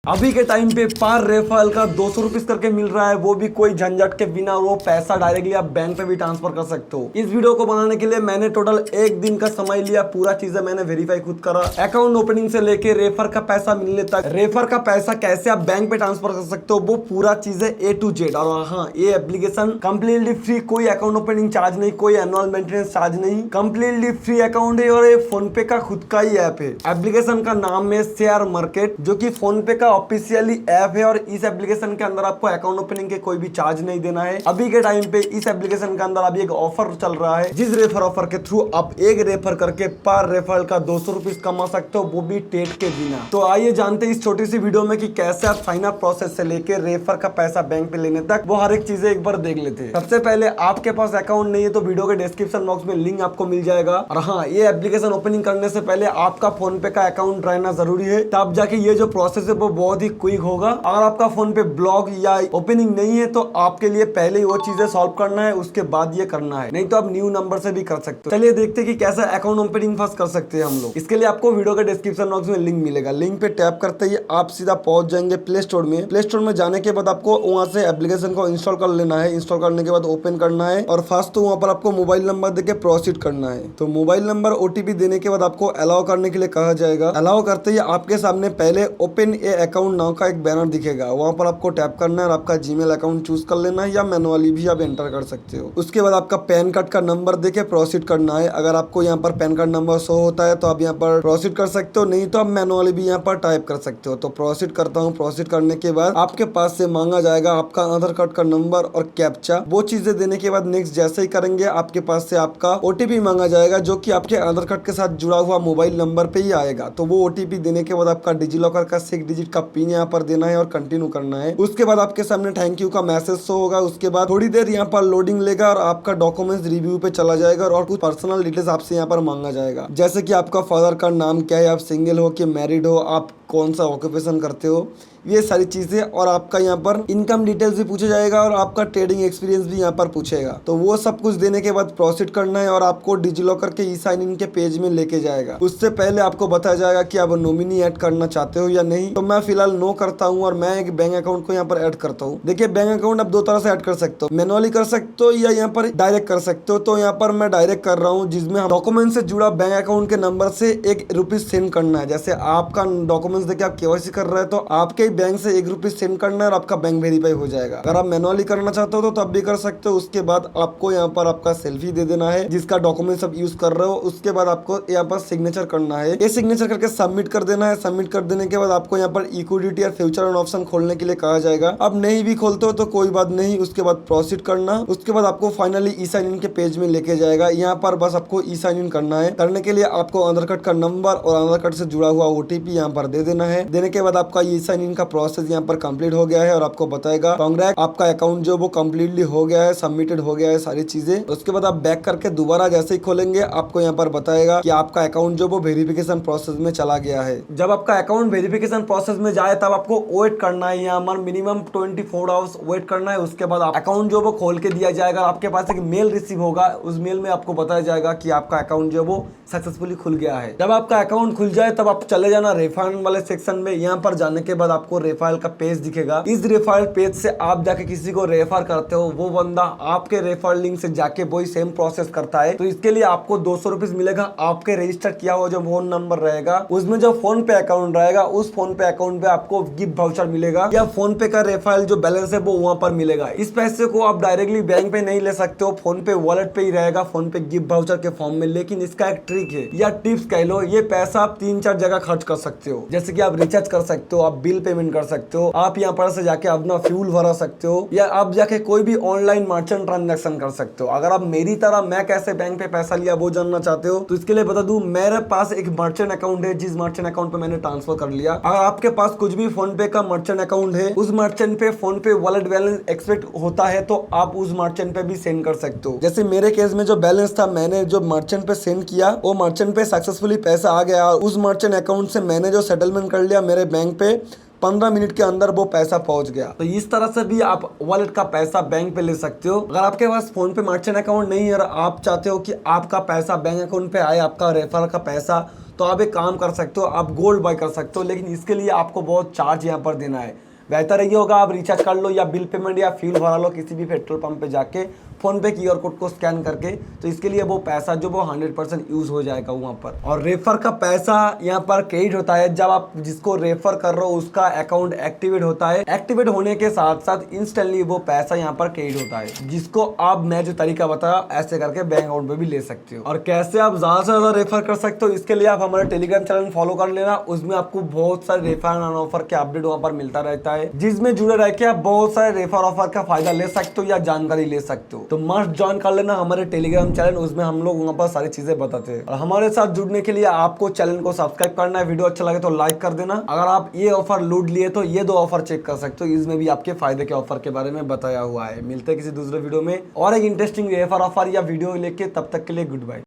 अभी के टाइम पे पर रेफरल का 200 रुपीज करके मिल रहा है, वो भी कोई झंझट के बिना। वो पैसा डायरेक्टली आप बैंक पे भी ट्रांसफर कर सकते हो। इस वीडियो को बनाने के लिए मैंने टोटल एक दिन का समय लिया। पूरा चीजें मैंने वेरीफाई खुद करा, अकाउंट ओपनिंग से लेके रेफर का पैसा मिलने तक, रेफर का पैसा कैसे आप बैंक पे ट्रांसफर कर सकते हो, वो पूरा चीजें A to Z। और हाँ, ये एप्लीकेशन कम्प्लीटली फ्री, कोई अकाउंट ओपनिंग चार्ज नहीं, कोई एनुअल मेंटेनेंस चार्ज नहीं, कम्प्लीटली फ्री अकाउंट है। और ये फोन पे का खुद का ही ऐप है। एप्लीकेशन का नाम है शेयर मार्केट, जो कि फोन पे का ऑफिशियली ऐप है। और इस एप्लीकेशन के अंदर आपको अकाउंट ओपनिंग के कोई भी चार्ज नहीं देना है। अभी के टाइम पे इस एप्लीकेशन के अंदर अभी एक ऑफर चल रहा है, जिस रेफर ऑफर के थ्रू आप एक रेफर करके पर रेफरल का 200 रुपीज कमा सकते हो, वो भी टेट के बिना। तो आइए जानते हैं इस छोटी सी वीडियो में कि कैसे आप साइन अप प्रोसेस से लेके रेफर का पैसा बैंक पे लेने तक वो हर एक चीजें एक बार देख लेते हैं। सबसे पहले आपके पास अकाउंट नहीं है तो वीडियो के डिस्क्रिप्शन बॉक्स में लिंक आपको मिल जाएगा। और हाँ, ये एप्लीकेशन ओपनिंग करने से पहले आपका फोन पे का अकाउंट रहना जरूरी है, तब जाके ये जो प्रोसेस है वो बहुत ही क्विक होगा। अगर आपका फोन पे ब्लॉक या ओपनिंग नहीं है तो आपके लिए पहले ही वो चीजें सॉल्व करना है, उसके बाद ये करना है, नहीं तो आप न्यू नंबर से भी कर सकते हो। चलिए देखते हैं कि कैसे अकाउंट ओपनिंग फर्स्ट कर सकते हैं हम लोग। इसके लिए आपको वीडियो के डिस्क्रिप्शन बॉक्स में लिंक मिलेगा। लिंक पे टैप करते ही आप सीधा पहुंच जाएंगे प्ले स्टोर में। प्ले स्टोर में जाने के बाद आपको वहां से एप्लीकेशन को इंस्टॉल कर लेना है। इंस्टॉल करने के बाद ओपन करना है और फर्स्ट तो वहां पर आपको मोबाइल नंबर देके प्रोसीड करना है। तो मोबाइल नंबर OTP देने के बाद आपको अलाउ करने के लिए कहा जाएगा। अलाउ करते ही आपके सामने पहले ओपन ए अकाउंट नाउ का एक बैनर दिखेगा, वहां पर आपको टैप करना है और आपका जीमेल अकाउंट चूज कर लेना है, या मैनुअली भी आप एंटर कर सकते हो। उसके बाद आपका पैन कार्ड का नंबर देके प्रोसीड करना है। अगर आपको यहाँ पर पैन कार्ड नंबर शो होता है तो आप यहाँ पर प्रोसीड कर सकते हो, नहीं तो आप मैनुअली भी यहाँ पर टाइप कर सकते हो। तो प्रोसीड करता हूँ। प्रोसीड करने के बाद आपके पास से मांगा जाएगा आपका आधार कार्ड का नंबर और कैप्चा। वो चीजें देने के बाद नेक्स्ट जैसे ही करेंगे आपके पास से आपका OTP मांगा जाएगा, जो कि आपके आधार कार्ड के साथ जुड़ा हुआ मोबाइल नंबर पे ही आएगा। तो वो OTP देने के बाद आपका डिजिलॉकर का 6 डिजिट का पिन यहाँ पर देना है और कंटिन्यू करना है। उसके बाद आपके सामने थैंक यू का मैसेज शो होगा। उसके बाद थोड़ी देर यहाँ पर लोडिंग लेगा और आपका डॉक्यूमेंट्स रिव्यू पे चला जाएगा और कुछ पर्सनल डिटेल्स आपसे यहाँ पर मांगा जाएगा, जैसे कि आपका फादर का नाम क्या है, आप सिंगल हो कि मैरिड हो, आप कौन सा ऑक्यूपेशन करते हो, ये सारी चीजें। और आपका यहाँ पर इनकम डिटेल्स भी पूछा जाएगा और आपका ट्रेडिंग एक्सपीरियंस भी यहाँ पर पूछेगा। तो वो सब कुछ देने के बाद प्रोसीड करना है और आपको डिजिलॉकर के ई साइन इन के पेज में लेके जाएगा। उससे पहले आपको बताया जाएगा कि आप नॉमिनी ऐड करना चाहते हो या नहीं। तो मैं फिलहाल नो करता हूँ और मैं एक बैंक अकाउंट को यहाँ पर ऐड करता हूँ। देखिए, बैंक अकाउंट आप दो तरह से ऐड कर सकते हो, मैनुअली कर सकते हो या यहाँ पर डायरेक्ट कर सकते हो। तो यहाँ पर मैं डायरेक्ट कर रहा हूँ, जिसमें डॉक्यूमेंट से जुड़ा बैंक अकाउंट के नंबर से ₹1 सेंड करना है। जैसे आपका डॉक्यूमेंट्स देके आप KYC कर रहे हैं तो आपके बैंक से ₹1 सेंड करना है और आपका बैंक वेरीफाई हो जाएगा। अगर आप मैनुअली करना चाहते हो तो तब भी कर सकते हो। उसके बाद आपको यहाँ पर आपका सेल्फी दे देना है जिसका डॉक्यूमेंट आप यूज कर रहे हो। उसके बाद आपको यहाँ पर सिग्नेचर करना है। ये सिग्नेचर करके सबमिट कर देना है। सबमिट कर देने के बाद आपको यहाँ पर इक्विटी और फ्यूचर ऑन ऑप्शन खोलने के लिए कहा जाएगा। अब नहीं भी खोलते हो तो कोई बात नहीं, उसके बाद प्रोसीड करना। उसके बाद आपको फाइनली ई साइन इन के पेज में लेके जाएगा। यहाँ पर बस आपको ई साइन इन करना है। करने के लिए आपको आधार कार्ड का नंबर और आधार कार्ड से जुड़ा हुआ OTP यहाँ पर दे देना है। देने के बाद आपका ई साइन इन का प्रोसेस यहाँ पर कंप्लीट हो गया है और आपको बताएगा कांग्रेट, आपका अकाउंट जो वो कंप्लीटली हो गया है, सबमिटेड हो गया है सारी चीजें। उसके बाद आप बैक करके दोबारा जैसे ही खोलेंगे आपको यहाँ पर बताएगा कि आपका अकाउंट जो वो वेरिफिकेशन प्रोसेस में चला गया है। जब आपका अकाउंट वेरिफिकेशन प्रोसेस में जाए तब आपको वेट करना है, यहाँ पर मिनिमम 24 आवर्स वेट करना है। उसके बाद अकाउंट जो वो खोल के दिया जाएगा। आपके पास एक मेल रिसीव होगा, उस मेल में आपको बताया जाएगा कि आपका अकाउंट जो वो सक्सेसफुली खुल गया है। जब आपका अकाउंट खुल जाए तब आप चले जाना रेफरल वाले सेक्शन में। यहाँ पर जाने के बाद आपको रेफरल का पेज दिखेगा। इस रेफरल पेज से आप जाके किसी को रेफर करते हो, वो बंदा आपके रेफरल लिंक से जाके वही सेम प्रोसेस करता है। तो इसके लिए आपको 200 रुपीज मिलेगा। आपके रजिस्टर किया हुआ जो फोन नंबर रहेगा उसमें जो फोन पे अकाउंट रहेगा, उस फोन पे अकाउंट पे आपको गिफ्ट वाउचर मिलेगा, या फोन पे का रेफरल जो बैलेंस है वो वहां पर मिलेगा। इस पैसे को आप डायरेक्टली बैंक पे नहीं ले सकते हो, फोन पे वॉलेट पे ही रहेगा, फोन पे गिफ्ट वाउचर के फॉर्म में। लेकिन इसका एक ट्रिक है या टिप्स कह लो, ये पैसा आप 3-4 जगह खर्च कर सकते हो। जैसे कि आप रिचार्ज कर सकते हो, आप बिल पेमेंट कर सकते हो, आप यहाँ पर से जाके अपना फ्यूल भरा सकते हो, या आप जाके कोई भी ऑनलाइन मर्चेंट ट्रांजैक्शन कर सकते हो। अगर आप मेरी तरह मैं कैसे बैंक पे पैसा लिया वो जानना चाहते हो तो इसके लिए बता दूं, मेरे पास एक मर्चेंट अकाउंट है, जिस मर्चेंट अकाउंट पे मैंने ट्रांसफर कर लिया। अगर आपके पास कुछ भी फोन पे का मर्चेंट अकाउंट है, उस मर्चेंट पे फोन पे वॉलेट बैलेंस एक्सपेक्ट होता है तो आप उस मर्चेंट पे भी सेंड कर सकते हो। जैसे मेरे केस में जो बैलेंस था, मैंने जो मर्चेंट पे सेंड किया वो मर्चेंट पे सक्सेसफुली पैसा आ गया। उस मर्चेंट अकाउंट से मैंने जो सेटलमेंट कर लिया मेरे बैंक पे, 15 मिनट के अंदर वो पैसा पहुंच गया। तो इस तरह से भी आप वॉलेट का पैसा बैंक पे ले सकते हो। अगर आपके पास फोन पे मर्चेंट अकाउंट नहीं है और आप चाहते हो कि आपका पैसा बैंक अकाउंट पे आए, आपका रेफरल का पैसा, तो आप एक काम कर सकते हो, आप गोल्ड बाय कर सकते हो, लेकिन इसके लिए आपको बहुत चार्ज यहाँ पर देना है। बेहतर ये होगा आप रिचार्ज कर लो या बिल पेमेंट या फ्यूल भरा लो किसी भी पेट्रोल पंप पे जाके फोन पे QR कोड को स्कैन करके। तो इसके लिए वो पैसा जो वो 100% यूज हो जाएगा वहाँ पर। और रेफर का पैसा यहाँ पर क्रेडिट होता है जब आप जिसको रेफर कर रहे हो उसका अकाउंट एक्टिवेट होता है। एक्टिवेट होने के साथ साथ इंस्टेंटली वो पैसा यहाँ पर क्रेडिट होता है, जिसको आप मैं जो तरीका बताया ऐसे करके बैंक अकाउंट पे भी ले सकते हो। और कैसे आप ज्यादा से ज्यादा रेफर कर सकते हो, इसके लिए आप हमारे टेलीग्राम चैनल फॉलो कर लेना। उसमें आपको बहुत सारे रेफर एंड ऑफर के अपडेट वहाँ पर मिलता रहता है, जिसमें जुड़े रह के आप बहुत सारे रेफर ऑफर का फायदा ले सकते हो या जानकारी ले सकते हो। तो मस्ट ज्वाइन कर लेना हमारे टेलीग्राम चैनल, उसमें हम लोग वहाँ पर सारी चीजें बताते हैं। और हमारे साथ जुड़ने के लिए आपको चैनल को सब्सक्राइब करना है। वीडियो अच्छा लगे तो लाइक कर देना। अगर आप ये ऑफर लूट लिए तो ये 2 ऑफर चेक कर सकते हो, इसमें भी आपके फायदे के ऑफर के बारे में बताया हुआ है। मिलते हैं किसी दूसरे वीडियो में और एक इंटरेस्टिंग रेफर ऑफर या वीडियो लेके, तब तक के लिए गुड बाय।